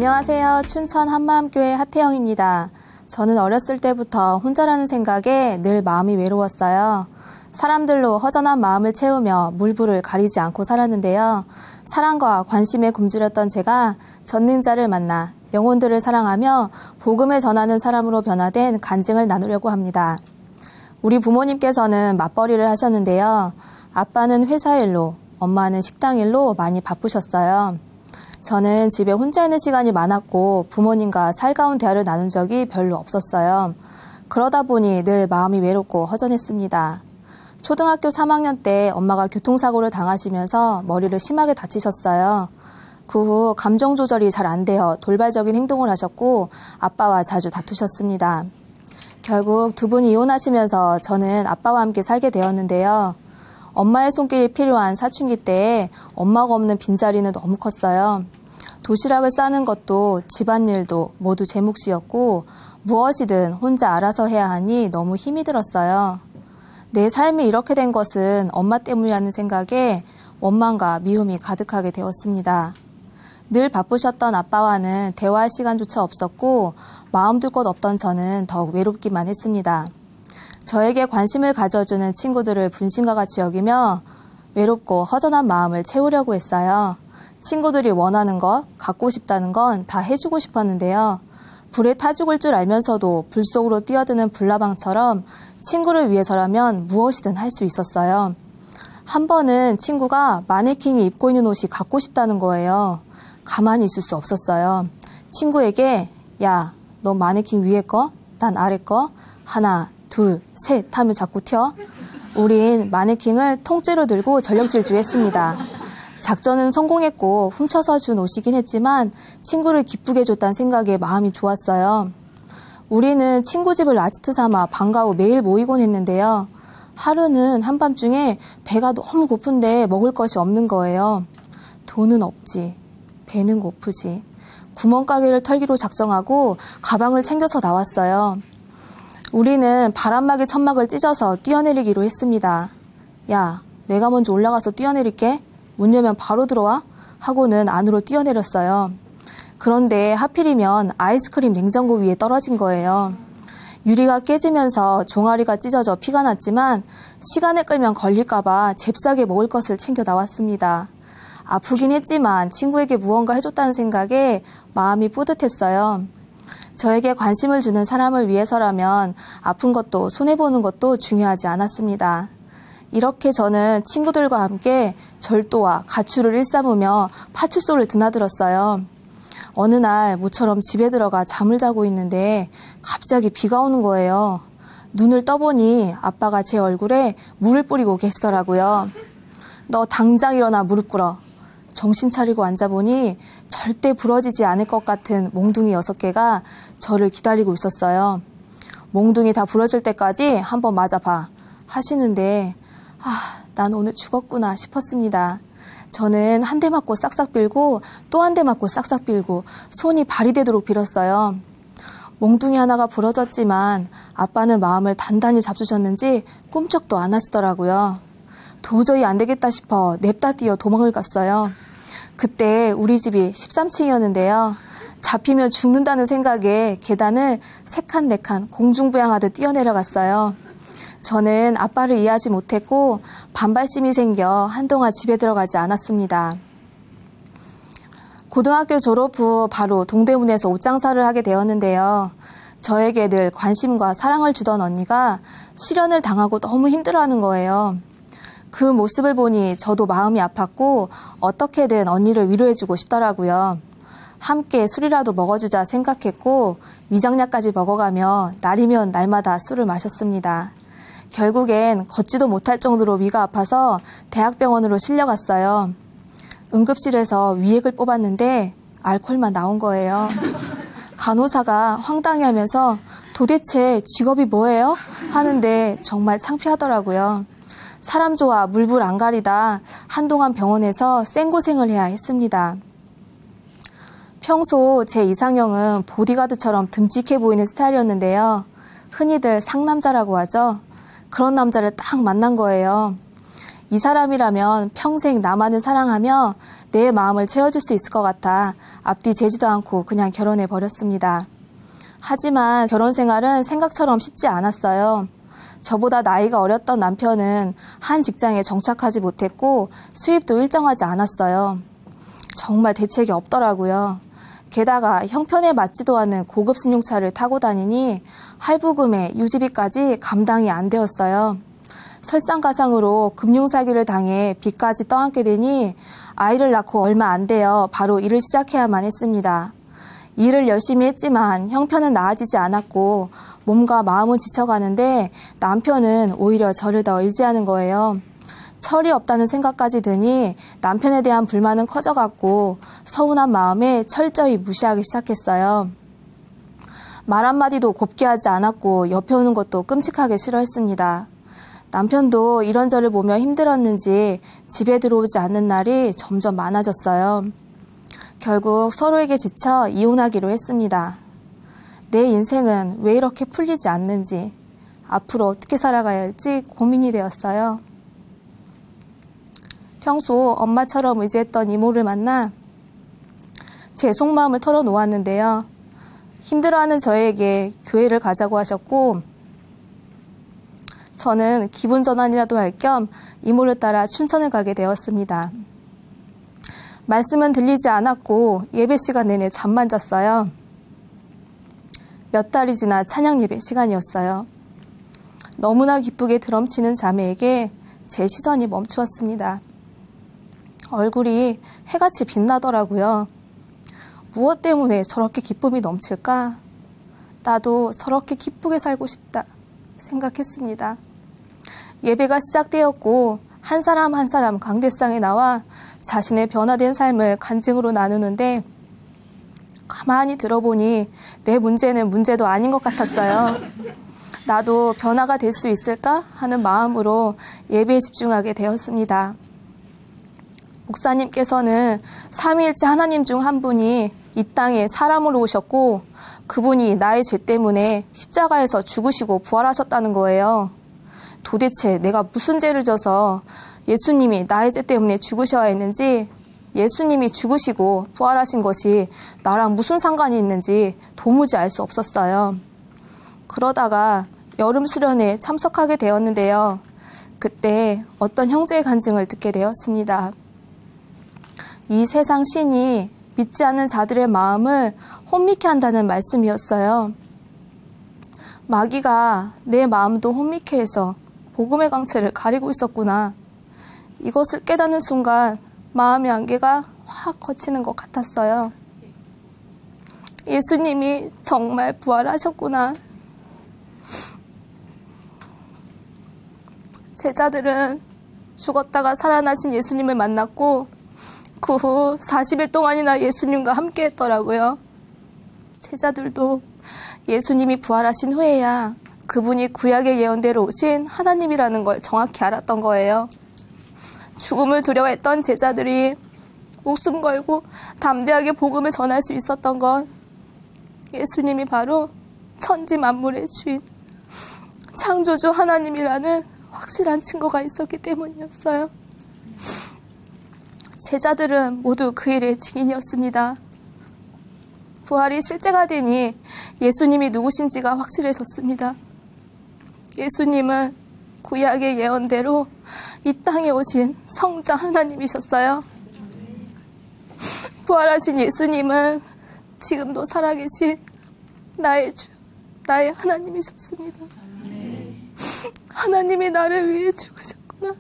안녕하세요. 춘천 한마음교회 하태영입니다. 저는 어렸을 때부터 혼자라는 생각에 늘 마음이 외로웠어요. 사람들로 허전한 마음을 채우며 물불을 가리지 않고 살았는데요. 사랑과 관심에 굶주렸던 제가 전능자를 만나 영혼들을 사랑하며 복음을 전하는 사람으로 변화된 간증을 나누려고 합니다. 우리 부모님께서는 맞벌이를 하셨는데요. 아빠는 회사 일로, 엄마는 식당 일로 많이 바쁘셨어요. 저는 집에 혼자 있는 시간이 많았고 부모님과 살가운 대화를 나눈 적이 별로 없었어요. 그러다 보니 늘 마음이 외롭고 허전했습니다. 초등학교 3학년 때 엄마가 교통사고를 당하시면서 머리를 심하게 다치셨어요. 그 후 감정 조절이 잘 안 되어 돌발적인 행동을 하셨고 아빠와 자주 다투셨습니다. 결국 두 분이 이혼하시면서 저는 아빠와 함께 살게 되었는데요. 엄마의 손길이 필요한 사춘기 때에 엄마가 없는 빈자리는 너무 컸어요. 도시락을 싸는 것도 집안일도 모두 제 몫이었고 무엇이든 혼자 알아서 해야 하니 너무 힘이 들었어요. 내 삶이 이렇게 된 것은 엄마 때문이라는 생각에 원망과 미움이 가득하게 되었습니다. 늘 바쁘셨던 아빠와는 대화할 시간조차 없었고 마음 둘 곳 없던 저는 더욱 외롭기만 했습니다. 저에게 관심을 가져주는 친구들을 분신과 같이 여기며 외롭고 허전한 마음을 채우려고 했어요. 친구들이 원하는 것, 갖고 싶다는 건 다 해주고 싶었는데요. 불에 타 죽을 줄 알면서도 불 속으로 뛰어드는 불나방처럼 친구를 위해서라면 무엇이든 할 수 있었어요. 한 번은 친구가 마네킹이 입고 있는 옷이 갖고 싶다는 거예요. 가만히 있을 수 없었어요. 친구에게 야, 너 마네킹 위에 거, 난 아래 거, 하나, 둘, 셋 하면 자꾸 튀어. 우린 마네킹을 통째로 들고 전력질주했습니다. 작전은 성공했고 훔쳐서 준 옷이긴 했지만 친구를 기쁘게 줬다는 생각에 마음이 좋았어요. 우리는 친구 집을 라지트 삼아 방과 후 매일 모이곤 했는데요. 하루는 한밤중에 배가 너무 고픈데 먹을 것이 없는 거예요. 돈은 없지. 배는 고프지. 구멍가게를 털기로 작정하고 가방을 챙겨서 나왔어요. 우리는 바람막이 천막을 찢어서 뛰어내리기로 했습니다. 야, 내가 먼저 올라가서 뛰어내릴게. 문 열면 바로 들어와. 하고는 안으로 뛰어내렸어요. 그런데 하필이면 아이스크림 냉장고 위에 떨어진 거예요. 유리가 깨지면서 종아리가 찢어져 피가 났지만 시간을 끌면 걸릴까봐 잽싸게 먹을 것을 챙겨 나왔습니다. 아프긴 했지만 친구에게 무언가 해줬다는 생각에 마음이 뿌듯했어요. 저에게 관심을 주는 사람을 위해서라면 아픈 것도 손해보는 것도 중요하지 않았습니다. 이렇게 저는 친구들과 함께 절도와 가출을 일삼으며 파출소를 드나들었어요. 어느 날 모처럼 집에 들어가 잠을 자고 있는데 갑자기 비가 오는 거예요. 눈을 떠보니 아빠가 제 얼굴에 물을 뿌리고 계시더라고요. 너 당장 일어나 무릎 꿇어. 정신 차리고 앉아보니 절대 부러지지 않을 것 같은 몽둥이 6개가 저를 기다리고 있었어요. 몽둥이 다 부러질 때까지 한번 맞아봐 하시는데 난 오늘 죽었구나 싶었습니다. 저는 한 대 맞고 싹싹 빌고 또 한 대 맞고 싹싹 빌고 손이 발이 되도록 빌었어요. 몽둥이 하나가 부러졌지만 아빠는 마음을 단단히 잡수셨는지 꿈쩍도 안 하시더라고요. 도저히 안 되겠다 싶어 냅다 뛰어 도망을 갔어요. 그때 우리 집이 13층이었는데요. 잡히면 죽는다는 생각에 계단을 3칸 4칸 공중부양하듯 뛰어내려갔어요. 저는 아빠를 이해하지 못했고 반발심이 생겨 한동안 집에 들어가지 않았습니다. 고등학교 졸업 후 바로 동대문에서 옷장사를 하게 되었는데요. 저에게 늘 관심과 사랑을 주던 언니가 실연을 당하고 너무 힘들어하는 거예요. 그 모습을 보니 저도 마음이 아팠고 어떻게든 언니를 위로해주고 싶더라고요. 함께 술이라도 먹어주자 생각했고 위장약까지 먹어가며 날이면 날마다 술을 마셨습니다. 결국엔 걷지도 못할 정도로 위가 아파서 대학병원으로 실려갔어요. 응급실에서 위액을 뽑았는데 알코올만 나온 거예요. 간호사가 황당해하면서 도대체 직업이 뭐예요? 하는데 정말 창피하더라고요. 사람 좋아 물불 안 가리다 한동안 병원에서 생고생을 해야 했습니다. 평소 제 이상형은 보디가드처럼 듬직해 보이는 스타일이었는데요. 흔히들 상남자라고 하죠. 그런 남자를 딱 만난 거예요. 이 사람이라면 평생 나만을 사랑하며 내 마음을 채워줄 수 있을 것 같아 앞뒤 재지도 않고 그냥 결혼해 버렸습니다. 하지만 결혼 생활은 생각처럼 쉽지 않았어요. 저보다 나이가 어렸던 남편은 한 직장에 정착하지 못했고 수입도 일정하지 않았어요. 정말 대책이 없더라고요. 게다가 형편에 맞지도 않는 고급 승용차를 타고 다니니 할부금에 유지비까지 감당이 안 되었어요. 설상가상으로 금융사기를 당해 빚까지 떠안게 되니 아이를 낳고 얼마 안 되어 바로 일을 시작해야만 했습니다. 일을 열심히 했지만 형편은 나아지지 않았고 몸과 마음은 지쳐가는데 남편은 오히려 저를 더 의지하는 거예요. 철이 없다는 생각까지 드니 남편에 대한 불만은 커져갔고 서운한 마음에 철저히 무시하기 시작했어요. 말 한마디도 곱게 하지 않았고 옆에 오는 것도 끔찍하게 싫어했습니다. 남편도 이런저를 보며 힘들었는지 집에 들어오지 않는 날이 점점 많아졌어요. 결국 서로에게 지쳐 이혼하기로 했습니다. 내 인생은 왜 이렇게 풀리지 않는지, 앞으로 어떻게 살아가야 할지 고민이 되었어요. 평소 엄마처럼 의지했던 이모를 만나 제 속마음을 털어놓았는데요. 힘들어하는 저에게 교회를 가자고 하셨고 저는 기분 전환이라도 할 겸 이모를 따라 춘천을 가게 되었습니다. 말씀은 들리지 않았고 예배 시간 내내 잠만 잤어요. 몇 달이 지나 찬양 예배 시간이었어요. 너무나 기쁘게 드럼치는 자매에게 제 시선이 멈추었습니다. 얼굴이 해같이 빛나더라고요. 무엇 때문에 저렇게 기쁨이 넘칠까? 나도 저렇게 기쁘게 살고 싶다 생각했습니다. 예배가 시작되었고 한 사람 한 사람 강대상에 나와 자신의 변화된 삶을 간증으로 나누는데 가만히 들어보니 내 문제는 문제도 아닌 것 같았어요. 나도 변화가 될 수 있을까 하는 마음으로 예배에 집중하게 되었습니다. 목사님께서는 삼위일체 하나님 중 한 분이 이 땅에 사람으로 오셨고 그분이 나의 죄 때문에 십자가에서 죽으시고 부활하셨다는 거예요. 도대체 내가 무슨 죄를 져서 예수님이 나의 죄 때문에 죽으셔야 했는지, 예수님이 죽으시고 부활하신 것이 나랑 무슨 상관이 있는지 도무지 알 수 없었어요. 그러다가 여름 수련회에 참석하게 되었는데요. 그때 어떤 형제의 간증을 듣게 되었습니다. 이 세상 신이 믿지 않는 자들의 마음을 혼미케 한다는 말씀이었어요. 마귀가 내 마음도 혼미케 해서 복음의 광채를 가리고 있었구나. 이것을 깨닫는 순간 마음의 안개가 확 걷히는 것 같았어요. 예수님이 정말 부활하셨구나. 제자들은 죽었다가 살아나신 예수님을 만났고 그 후 40일 동안이나 예수님과 함께 했더라고요. 제자들도 예수님이 부활하신 후에야 그분이 구약의 예언대로 오신 하나님이라는 걸 정확히 알았던 거예요. 죽음을 두려워했던 제자들이 목숨 걸고 담대하게 복음을 전할 수 있었던 건 예수님이 바로 천지 만물의 주인, 창조주 하나님이라는 확실한 증거가 있었기 때문이었어요. 제자들은 모두 그 일의 증인이었습니다. 부활이 실제가 되니 예수님이 누구신지가 확실해졌습니다. 예수님은 구약의 예언대로 이 땅에 오신 성자 하나님이셨어요. 부활하신 예수님은 지금도 살아계신 나의 주, 나의 하나님이셨습니다. 하나님이 나를 위해 죽으셨구나.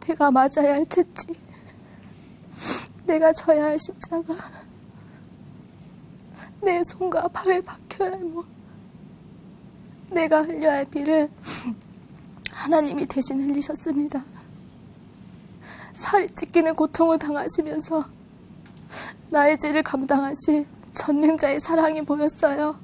내가 맞아야 할 채찍, 내가 져야 할 십자가, 내 손과 발에 박혀야 할 못, 내가 흘려야 할 피를 하나님이 대신 흘리셨습니다. 살이 찢기는 고통을 당하시면서 나의 죄를 감당하신 전능자의 사랑이 보였어요.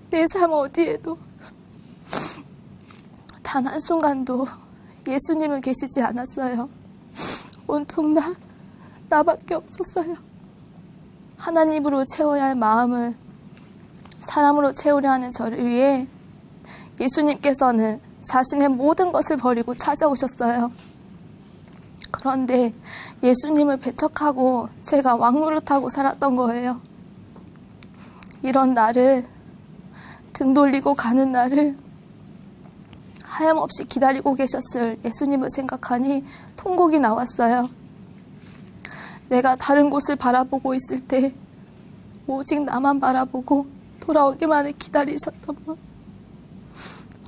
내 삶 어디에도 단 한순간도 예수님은 계시지 않았어요. 온통 나밖에 없었어요. 하나님으로 채워야 할 마음을 사람으로 채우려 하는 저를 위해 예수님께서는 자신의 모든 것을 버리고 찾아오셨어요. 그런데 예수님을 배척하고 제가 왕노릇하고 살았던 거예요. 이런 나를, 등 돌리고 가는 나를 하염없이 기다리고 계셨을 예수님을 생각하니 통곡이 나왔어요. 내가 다른 곳을 바라보고 있을 때 오직 나만 바라보고 돌아오기만을 기다리셨던 분,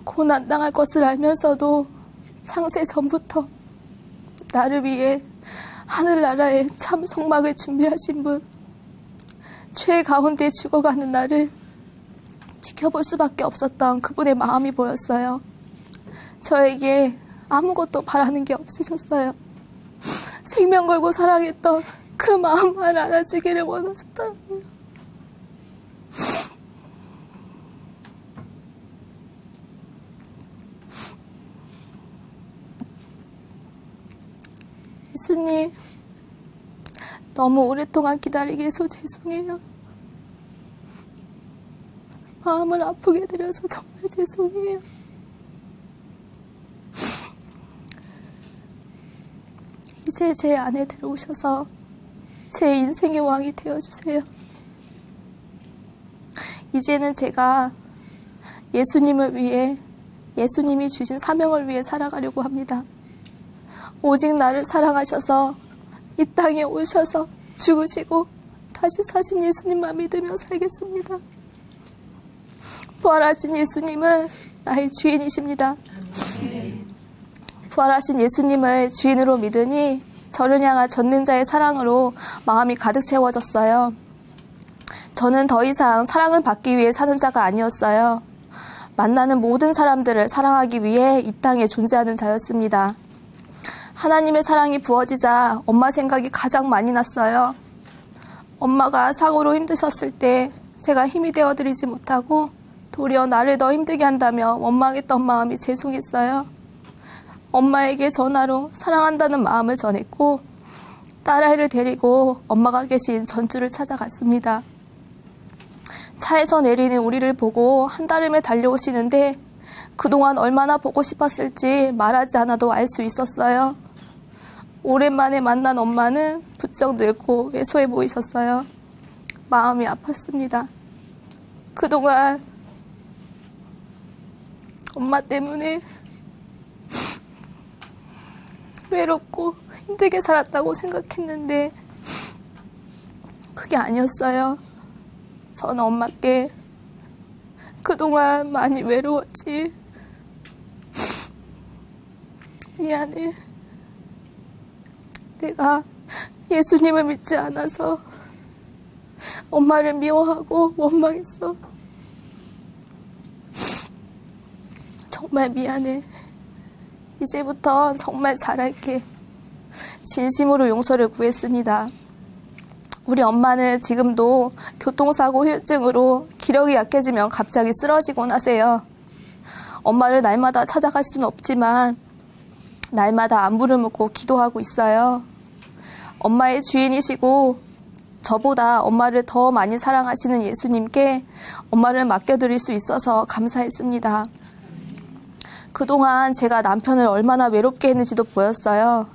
고난당할 것을 알면서도 창세 전부터 나를 위해 하늘나라의 참 성막을 준비하신 분, 죄 가운데 죽어가는 나를 지켜볼 수밖에 없었던 그분의 마음이 보였어요. 저에게 아무것도 바라는 게 없으셨어요. 생명 걸고 사랑했던 그 마음만 알아주기를 원하셨다고요. 예수님, 너무 오랫동안 기다리게 해서 죄송해요. 마음을 아프게 드려서 정말 죄송해요. 이제 제 안에 들어오셔서 제 인생의 왕이 되어주세요. 이제는 제가 예수님을 위해, 예수님이 주신 사명을 위해 살아가려고 합니다. 오직 나를 사랑하셔서 이 땅에 오셔서 죽으시고 다시 사신 예수님만 믿으며 살겠습니다. 부활하신 예수님은 나의 주인이십니다. 부활하신 예수님을 주인으로 믿으니 저를 향한 전능자의 사랑으로 마음이 가득 채워졌어요. 저는 더 이상 사랑을 받기 위해 사는 자가 아니었어요. 만나는 모든 사람들을 사랑하기 위해 이 땅에 존재하는 자였습니다. 하나님의 사랑이 부어지자 엄마 생각이 가장 많이 났어요. 엄마가 사고로 힘드셨을 때 제가 힘이 되어드리지 못하고 도리어 나를 더 힘들게 한다며 원망했던 마음이 죄송했어요. 엄마에게 전화로 사랑한다는 마음을 전했고 딸아이를 데리고 엄마가 계신 전주를 찾아갔습니다. 차에서 내리는 우리를 보고 한달음에 달려오시는데 그동안 얼마나 보고 싶었을지 말하지 않아도 알 수 있었어요. 오랜만에 만난 엄마는 부쩍 늙고 왜소해 보이셨어요. 마음이 아팠습니다. 그동안 엄마 때문에 외롭고 힘들게 살았다고 생각했는데 그게 아니었어요. 전 엄마께 그동안 많이 외로웠지. 미안해. 내가 예수님을 믿지 않아서 엄마를 미워하고 원망했어. 정말 미안해. 이제부터 정말 잘할게. 진심으로 용서를 구했습니다. 우리 엄마는 지금도 교통사고 후유증으로 기력이 약해지면 갑자기 쓰러지곤 하세요. 엄마를 날마다 찾아갈 수는 없지만 날마다 안부를 묻고 기도하고 있어요. 엄마의 주인이시고 저보다 엄마를 더 많이 사랑하시는 예수님께 엄마를 맡겨드릴 수 있어서 감사했습니다. 그동안 제가 남편을 얼마나 외롭게 했는지도 보였어요.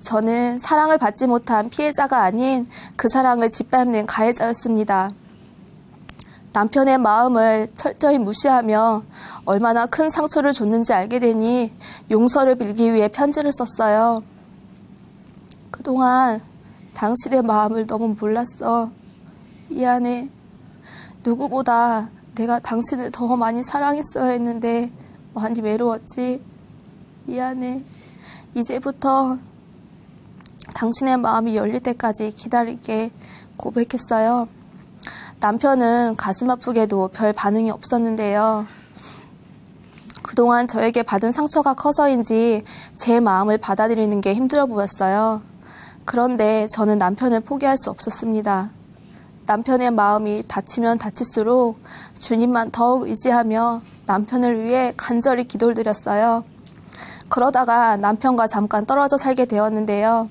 저는 사랑을 받지 못한 피해자가 아닌 그 사랑을 짓밟는 가해자였습니다. 남편의 마음을 철저히 무시하며 얼마나 큰 상처를 줬는지 알게 되니 용서를 빌기 위해 편지를 썼어요. 그동안 당신의 마음을 너무 몰랐어. 미안해. 누구보다 내가 당신을 더 많이 사랑했어야 했는데 많이 외로웠지. 미안해. 이제부터 당신의 마음이 열릴 때까지 기다릴게. 고백했어요. 남편은 가슴 아프게도 별 반응이 없었는데요. 그동안 저에게 받은 상처가 커서인지 제 마음을 받아들이는 게 힘들어 보였어요. 그런데 저는 남편을 포기할 수 없었습니다. 남편의 마음이 다치면 다칠수록 주님만 더욱 의지하며 남편을 위해 간절히 기도를 드렸어요. 그러다가 남편과 잠깐 떨어져 살게 되었는데요.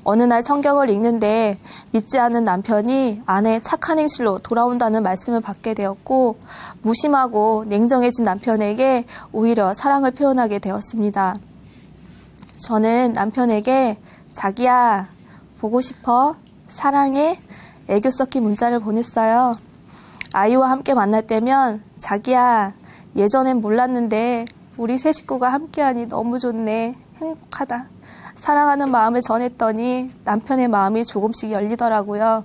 어느 날 성경을 읽는데 믿지 않는 남편이 아내의 착한 행실로 돌아온다는 말씀을 받게 되었고 무심하고 냉정해진 남편에게 오히려 사랑을 표현하게 되었습니다. 저는 남편에게 자기야, 보고 싶어? 사랑해? 애교 섞인 문자를 보냈어요. 아이와 함께 만날 때면 자기야, 예전엔 몰랐는데 우리 세 식구가 함께하니 너무 좋네. 행복하다. 사랑하는 마음을 전했더니 남편의 마음이 조금씩 열리더라고요.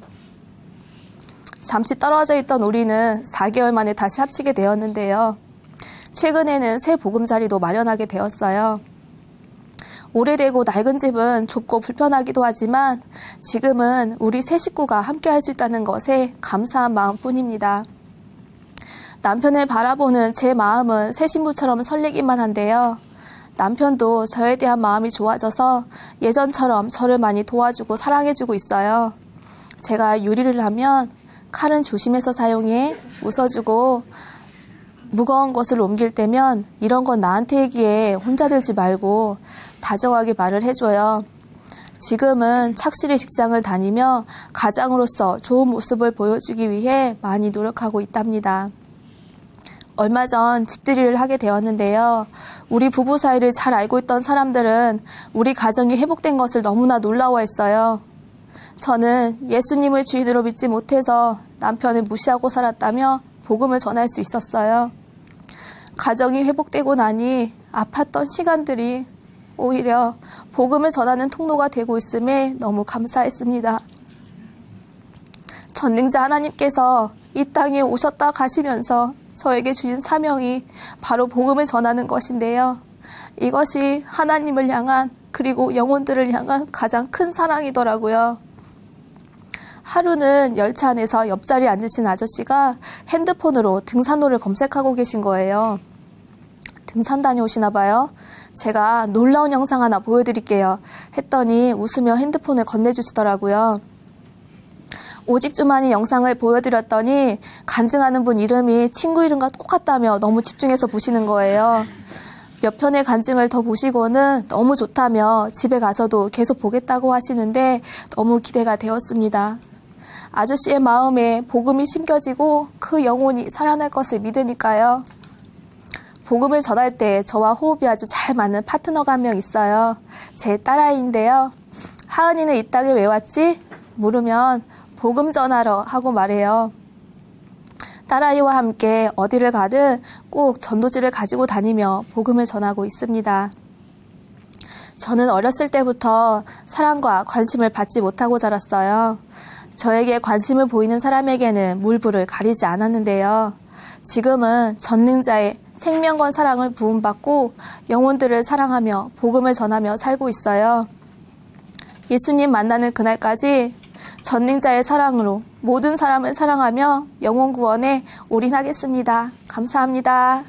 잠시 떨어져 있던 우리는 4개월 만에 다시 합치게 되었는데요. 최근에는 새 보금자리도 마련하게 되었어요. 오래되고 낡은 집은 좁고 불편하기도 하지만 지금은 우리 세 식구가 함께 할 수 있다는 것에 감사한 마음뿐입니다. 남편을 바라보는 제 마음은 새 신부처럼 설레기만 한데요. 남편도 저에 대한 마음이 좋아져서 예전처럼 저를 많이 도와주고 사랑해주고 있어요. 제가 요리를 하면 칼은 조심해서 사용해 웃어주고 무거운 것을 옮길 때면 이런 건 나한테 얘기해 혼자 들지 말고 다정하게 말을 해줘요. 지금은 착실히 직장을 다니며 가장으로서 좋은 모습을 보여주기 위해 많이 노력하고 있답니다. 얼마 전 집들이를 하게 되었는데요. 우리 부부 사이를 잘 알고 있던 사람들은 우리 가정이 회복된 것을 너무나 놀라워했어요. 저는 예수님을 주인으로 믿지 못해서 남편을 무시하고 살았다며 복음을 전할 수 있었어요. 가정이 회복되고 나니 아팠던 시간들이 오히려 복음을 전하는 통로가 되고 있음에 너무 감사했습니다. 전능자 하나님께서 이 땅에 오셨다 가시면서 저에게 주신 사명이 바로 복음을 전하는 것인데요. 이것이 하나님을 향한 그리고 영혼들을 향한 가장 큰 사랑이더라고요. 하루는 열차 안에서 옆자리에 앉으신 아저씨가 핸드폰으로 등산로를 검색하고 계신 거예요. 등산 다녀오시나 봐요. 제가 놀라운 영상 하나 보여드릴게요. 했더니 웃으며 핸드폰을 건네주시더라고요. 오직 주만이 영상을 보여드렸더니 간증하는 분 이름이 친구 이름과 똑같다며 너무 집중해서 보시는 거예요. 몇 편의 간증을 더 보시고는 너무 좋다며 집에 가서도 계속 보겠다고 하시는데 너무 기대가 되었습니다. 아저씨의 마음에 복음이 심겨지고 그 영혼이 살아날 것을 믿으니까요. 복음을 전할 때 저와 호흡이 아주 잘 맞는 파트너가 한 명 있어요. 제 딸아이인데요. 하은이는 이 땅에 왜 왔지? 물으면 복음 전하러 하고 말해요. 딸아이와 함께 어디를 가든 꼭 전도지를 가지고 다니며 복음을 전하고 있습니다. 저는 어렸을 때부터 사랑과 관심을 받지 못하고 자랐어요. 저에게 관심을 보이는 사람에게는 물불을 가리지 않았는데요. 지금은 전능자의 생명과 사랑을 부음받고 영혼들을 사랑하며 복음을 전하며 살고 있어요. 예수님 만나는 그날까지 전능자의 사랑으로 모든 사람을 사랑하며 영혼 구원에 올인하겠습니다. 감사합니다.